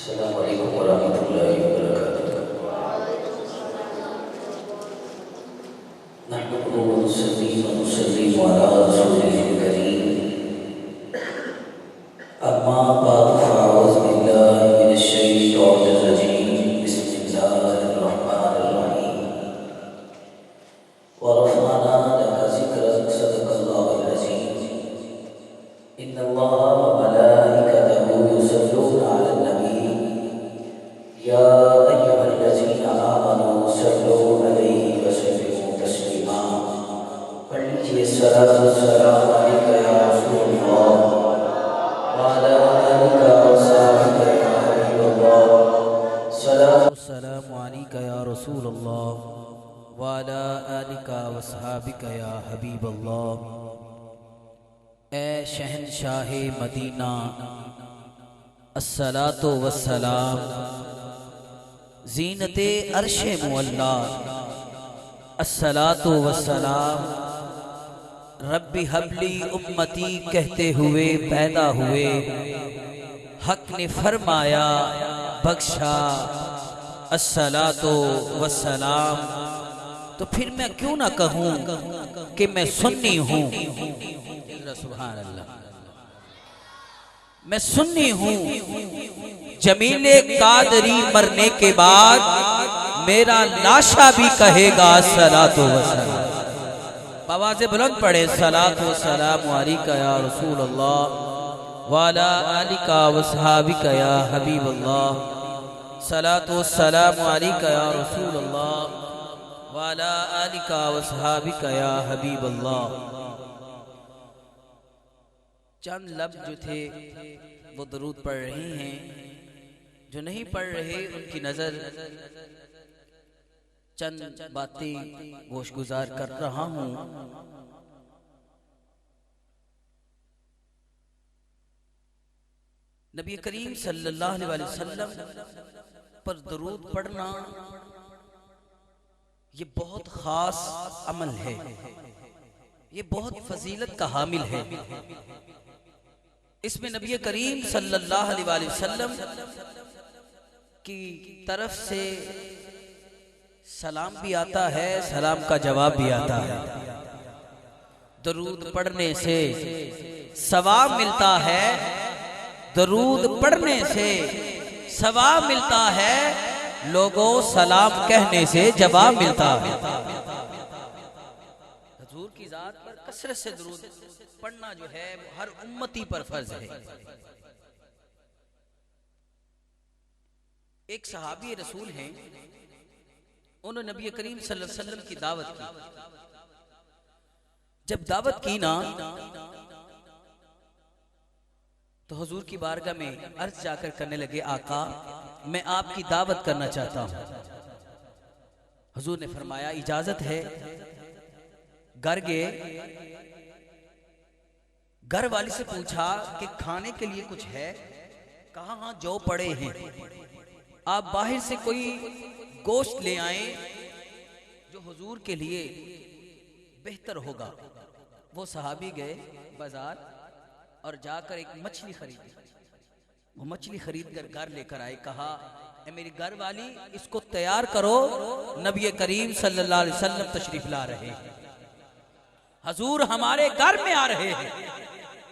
अस्सलामु अलैकुम वरहमतुल्लाहि वबरकातुहू। नहमदुहु व नुसल्लिमु अला रसूलिहिल करीम। अम्मा बाद फ़अऊज़ु बिल्लाहि मिनश शैतानिर रजीम। बिस्मिल्लाहिर रहमानिर रहीम। व रफ़अना लका ज़िक्रक सदक़ल्लाहुल अज़ीम। इन्नल्लाहा व मलाइकतहू युसल्लूना अलन नबी या अय्युहल्लज़ीना आमनू सल्लू अलैहि व सल्लिमू तस्लीमा। पढ़ लीजिए सलातो सलाम अलैका या रसूलल्लाह व अला आलिका व सहबिका या हबीबल्लाह। सलातो सलाम अलैका या रसूलल्लाह व अला आलिका व सहबिका या हबीबल्लाह। ए शहंशाहे मदीना अस्सलातो वस्सलाम ज़ीनते अर्शे मुअल्ला अस्सलातो वस्सलाम रब्बी हबली उम्मती कहते हुए पैदा हुए, हक ने फरमाया बख्शा अस्सलातो वस्सलाम। तो फिर मैं क्यों ना कहूँ कि मैं सुन्नी हूँ। सुभान अल्लाह, मैं सुन्नी हूँ। जमीले कादरी मरने के बाद मेरा लाशा भी कहेगा सलातो वस्सलाम। आवाज़े बुलंद पढ़े सलातो सलाम अलैका या रसूल अल्लाह व अला आलिका व सहाबिका या हबीब अल्लाह। सलातो सलाम अलैका या रसूल अल्लाह व अला आलिका व सहाबिका या हबीब अल्लाह। चंद लफ्ज़ जो थे वो दरूद पढ़ रहे हैं, जो नहीं पढ़ रहे उनकी नजर चंद बातें गोशगुजार कर रहा हूं। नबी करीम सल्लल्लाहु अलैहि वसल्लम पर दरूद पढ़ना ये बहुत खास अमल है, ये बहुत फजीलत का हामिल है। इसमें नबी करीम सल्लल्लाहु अलैहि वसल्लम की तरफ से सलाम भी आता है, सलाम का जवाब भी आता है। दरूद पढ़ने से सवाब मिलता है, दरूद पढ़ने से सवाब मिलता है, लोगों सलाम कहने से जवाब मिलता है। हुजूर की जात पर कसरत से दरूद पढ़ना जो है हर उम्मती पर फर्ज है। एक सहाबी रसूल हैं, उन्होंने नबी करीम सल्लल्लाहु अलैहि वसल्लम की दावत की। जब दावत की ना तो हुजूर की बारगाह में अर्ज जाकर करने लगे, आका मैं आपकी दावत करना चाहता हूं। हुजूर ने फरमाया इजाजत है। घर गए, घर वाली से पूछा कि खाने के लिए कुछ है? कहा हाँ जो पड़े हैं, आप बाहर से कोई गोश्त ले आए जो हुजूर के लिए बेहतर होगा। वो सहाबी गए बाजार और जाकर एक मछली खरीदी। वो मछली खरीद कर घर लेकर आए, कहा ए मेरी घर वाली इसको तैयार करो, नबी करीम सल्लल्लाहु अलैहि वसल्लम तशरीफ ला रहे हैं, हुजूर हमारे घर में आ रहे हैं।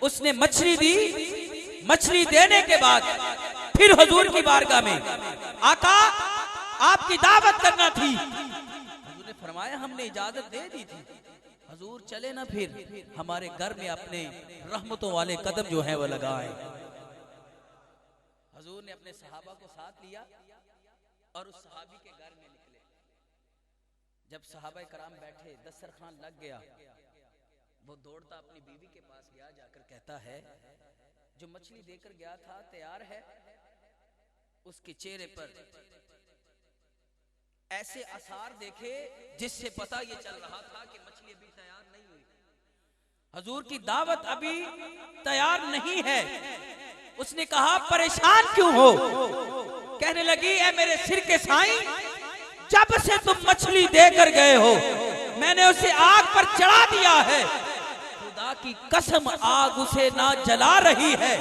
उसने मछली दी। मछली देने के बाद फिर हुजूर की बारगाह में, आका आपकी दावत करना थी। हुजूर ने फरमाया हमने इजाजत दे दी थी। हुजूर चले ना फिर हमारे घर में अपने रहमतों वाले कदम जो है वो लगाए। हुजूर ने अपने सहाबा को साथ लिया और उस सहाबी के घर में निकले। जब सहाबा कराम बैठे, दस्तरखान लग गया, वो दौड़ता अपनी बीवी के पास गया, जाकर कहता है जो मछली देकर गया था तैयार है? उसके चेहरे पर ऐसे आसार देखे जिससे पता ये चल रहा था कि मछली अभी तैयार नहीं हुई, हुजूर की दावत अभी तैयार नहीं है। उसने कहा परेशान क्यों हो? कहने लगी ए मेरे सिर के साईं, जब से तुम मछली देकर गए हो मैंने उसे आग पर चढ़ा दिया है। खुदा की कसम आग उसे ना जला रही है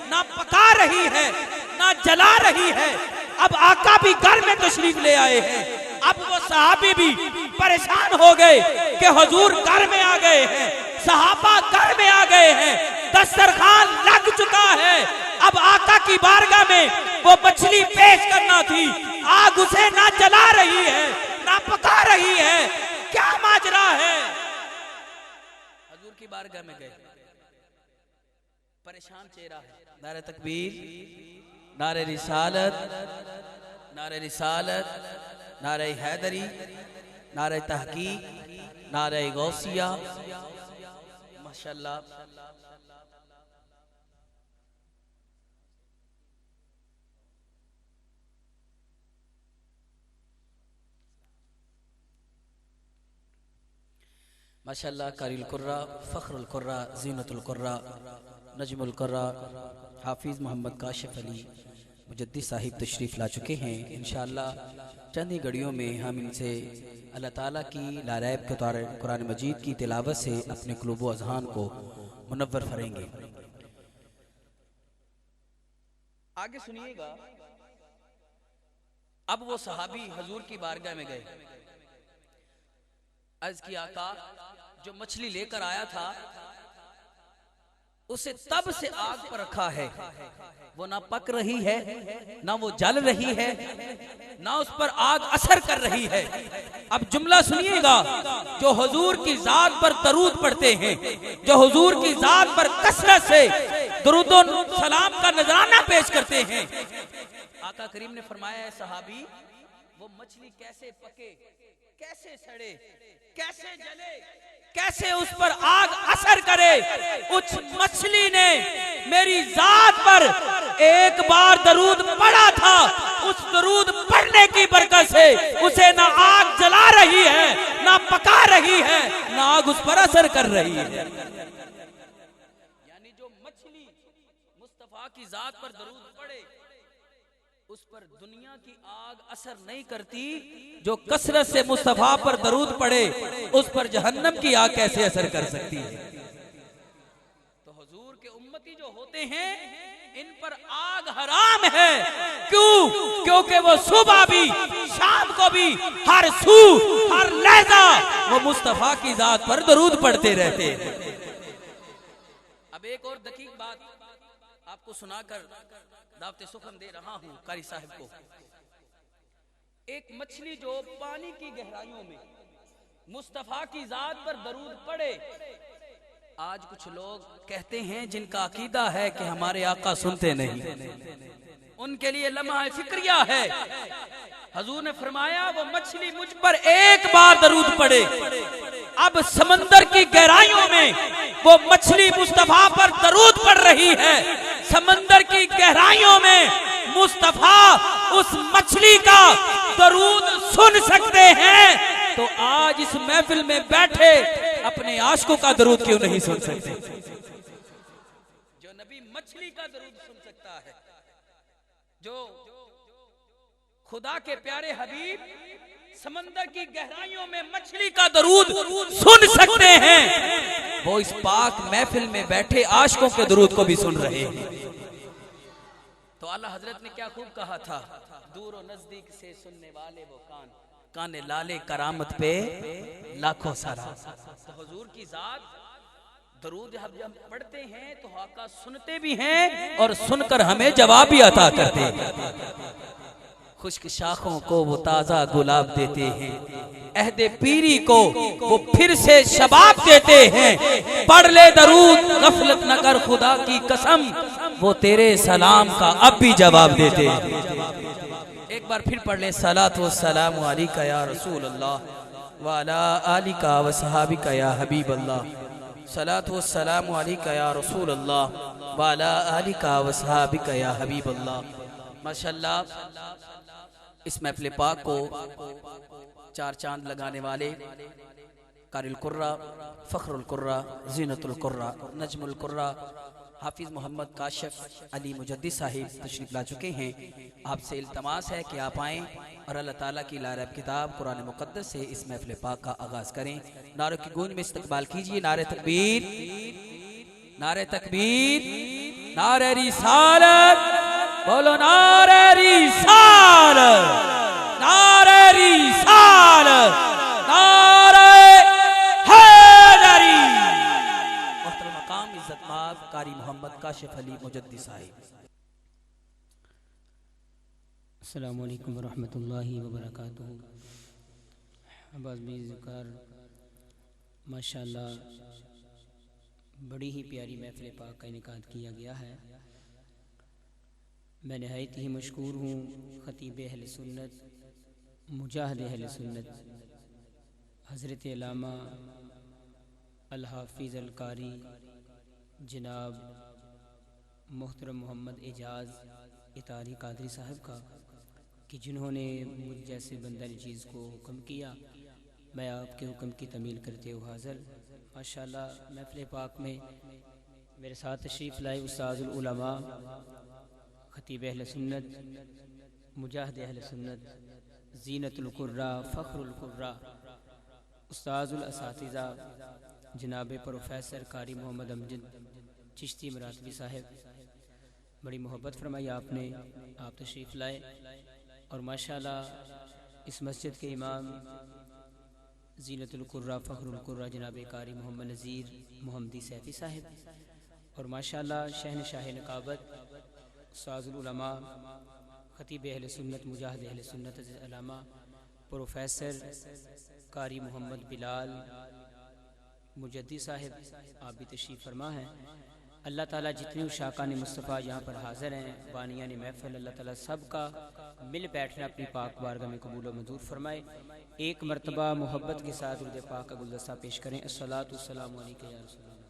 ना पका रही है, ना जला रही है। अब आका भी घर में तशरीफ ले आए हैं। अब वो सहाबी भी परेशान हो गए कि हुजूर घर में आ गए हैं, सहाबा घर में आ गए हैं, दस्तरखान लग चुका है। अब आका की बारगाह में वो मछली पेश करना थी, आग उसे ना जला रही है ना पका रही है, क्या माजरा है। हुजूर की बारगाह में गए, परेशान चेहरा है। नारे तकबीर, नारे रिसालत, नारे रिसालत, नारे हैदरी, नारे तहकीक, नारे गौसिया, माशाल्लाह। माशाल्लाह कारिल कुर्रा, फ़ख्रुल कुर्रा, ज़ीनतुल कुर्रा, नजमुल कुर्रा हाफिज़ मोहम्मद काशिफ अली मुजद्दी साहिब तशरीफ़ ला चुके हैं। इंशाअल्लाह चंद ही घड़ियों में हम इनसे अल्लाह ताला की लारैब के तौर कुरान मजीद की तिलावत से अपने क़ुलूब व अज़हान को मुनव्वर करेंगे। आगे सुनिएगा। अब वो सहाबी हुजूर की बारगाह में गए, अर्ज़ की आका जो मछली लेकर आया था उसे तब से आग पर रखा है, वो ना पक रही है ना वो जल रही है ना उस पर आग असर कर रही है। अब जुमला सुनिएगा। जो हुजूर की जात पर दरूद पढ़ते हैं, जो हुजूर की जात पर कसरत से दुरूद व सलाम का नजराना पेश करते हैं, आका करीम ने फरमाया है सहाबी वो मछली कैसे पके, कैसे सड़े, कैसे जले, कैसे उस पर आग असर करे। उस मछली ने मेरी जात पर एक बार दरूद पढ़ा था, उस दरूद पढ़ने की बरकत से उसे ना आग जला रही है ना पका रही है ना आग उस पर असर कर रही है। यानी जो मछली मुस्तफा की जात पर दरूद पढ़े उस पर दुनिया की आग असर नहीं करती, जो कसरत से मुस्तफा पर दरूद पढ़े उस पर जहन्नम की आग कैसे असर कर सकती है। तो हुजूर के उम्मती जो होते हैं इन पर आग हराम है। क्यों? क्योंकि वो सुबह भी शाम को भी हर सू हर लहजा वो मुस्तफा की जात पर दरूद पढ़ते रहते हैं। अब एक और दकीक बात आपको सुनाकर दावते सुखम दे रहा हूं कारी साहब को। एक मछली जो पानी की गहराइयों में मुस्तफा की जात पर दरूद पढ़े, आज कुछ लोग कहते हैं जिनका अकीदा है कि हमारे आका सुनते नहीं, उनके लिए लम्हा फिक्रिया है। हुजूर ने फरमाया वो मछली मुझ पर एक बार दरूद पढ़े, अब समंदर की गहराइयों में वो मछली मुस्तफा पर दरूद पढ़ रही है। समंदर की गहराइयों में मुस्तफा उस मछली का दरूद सुन सकते हैं, तो आज इस महफिल में बैठे अपने आशिकों का दरूद क्यों नहीं सुन सकते। जो नबी मछली का दरूद सुन सकता है, जो खुदा के प्यारे हबीब समंदर की गहराइयों में मछली का दरूद सुन सकते हैं, वो इस पाक महफिल में बैठे आशिकों के दरूद को भी सुन रहे हैं। तो आला हजरत ने क्या खूब कहा था, दूर और नजदीक से सुनने वाले वो कान, काने लाले करामत पे लाखों सारा। तो हुजूर की जात दरूद जब पढ़ते हैं तो आका सुनते भी हैं और सुनकर हमें जवाब भी अता करते हैं। खुश्क शाखों को वो ताजा गुलाब देते हैं, अहदे पीरी को वो फिर से शबाब देते हैं। पढ़ ले दरूद गफलत न कर खुदा की कसम, वो तेरे सलाम का अब भी जवाब देते हैं। एक बार फिर पढ़ ले सलात व सलाम अलैका या रसूल अल्लाह व अला आलिका व सहाबिका या हबीब अल्लाह, सलात व सलाम अलैका या रसूल अल्लाह व अला आलिका व सहाबिका या हबीब अल्लाह। माशाअल्लाह इस महफिल पाक को चार चांद लगाने वाले कारिल कुर्रा, फ़ख्रुल कुर्रा, ज़ीनतुल कुर्रा, नजमुल कुर्रा हाफिज़ मोहम्मद काशिफ अली मुजद्दी साहिब तशरीफ़ ला चुके हैं। आपसे इल्तमास है कि आप आएँ और अल्लाह ताला की लारब किताब कुरान मुक़द्दस से इस महफिल पाक का आगाज़ करें। नारों की गूंज में इस्तक़बाल कीजिए। नारे तकबीर, नारे तकबीर, नारे रिसालत, बोलो नारे रिसाल, नारे रिसाल, नारे हैदरी। मोहतरम मकाम इज्जत माफ कारी मोहम्मद काशिफ अली मुजद्दी साहिब। अस्सलामु अलैकुम वरहमतुल्लाहि वबरकातुहू। अब्बास भाई ज़िक्र माशाअल्लाह बड़ी ही प्यारी महफ़िल पाक का इनेकाद किया गया है। मैं नहायत ही मशकूर हूँ ख़तीब अहले सुन्नत, मुजाहिद अहले सुन्नत हज़रत अल्लामा अल हाफ़िज़ अल कारी जनाब मोहतरम मोहम्मद एजाज़ इतारी कादरी साहब का, कि जिन्होंने मुझ जैसे बंदा चीज़ को हुक्म किया, मैं आपके हुक्म की तमील करते हुए हाज़िर। माशाअल्लाह महफ़िल पाक में मेरे साथ तशरीफ़ लाए उस्ताज़ुल उलमा ख़तीब अहले सुन्नत, मुजाहिद अहले सुन्नत, ज़ीनतुल क़ुर्रा, फ़ख्रुल क़ुर्रा, उस्ताज़ुल असातिज़ा जनाब प्रोफेसर कारी मोहम्मद अमजद चिश्ती मरातबी साहब, बड़ी मोहब्बत फरमाई आपने, आप तशरीफ़ लाए। और माशाअल्लाह इस मस्जिद के इमाम ज़ीनतुल क़ुर्रा फ़ख्रुल क़ुर्रा जनाब कारी मोहम्मद नज़ीर मोहम्मदी सैफ़ी साहब, और माशाअल्लाह शहनशाह नकाबत उस्ताज़ुल उलमा ख़तीब अहले सुन्नत, मुजाहिद अहले सुन्नत अल्लामा प्रोफेसर कारी मोहम्मद बिलाल मुजद्दी साहब, आप भी तशरीफ़ फरमा हैं। अल्लाह ताला जितने उशाका ने मुस्तफ़ा यहाँ पर हाज़िर हैं, बानिया ने महफ़िल, अल्लाह ताला सब का मिल बैठना अपनी पाक बारगाह में कबूल व मंजूर फरमाए। एक मरतबा मोहब्बत के साथ उर्द पाक का गुलदस्ता पेश करें। अस्सलातु वस्सलामु अलैका या रसूलल्लाह।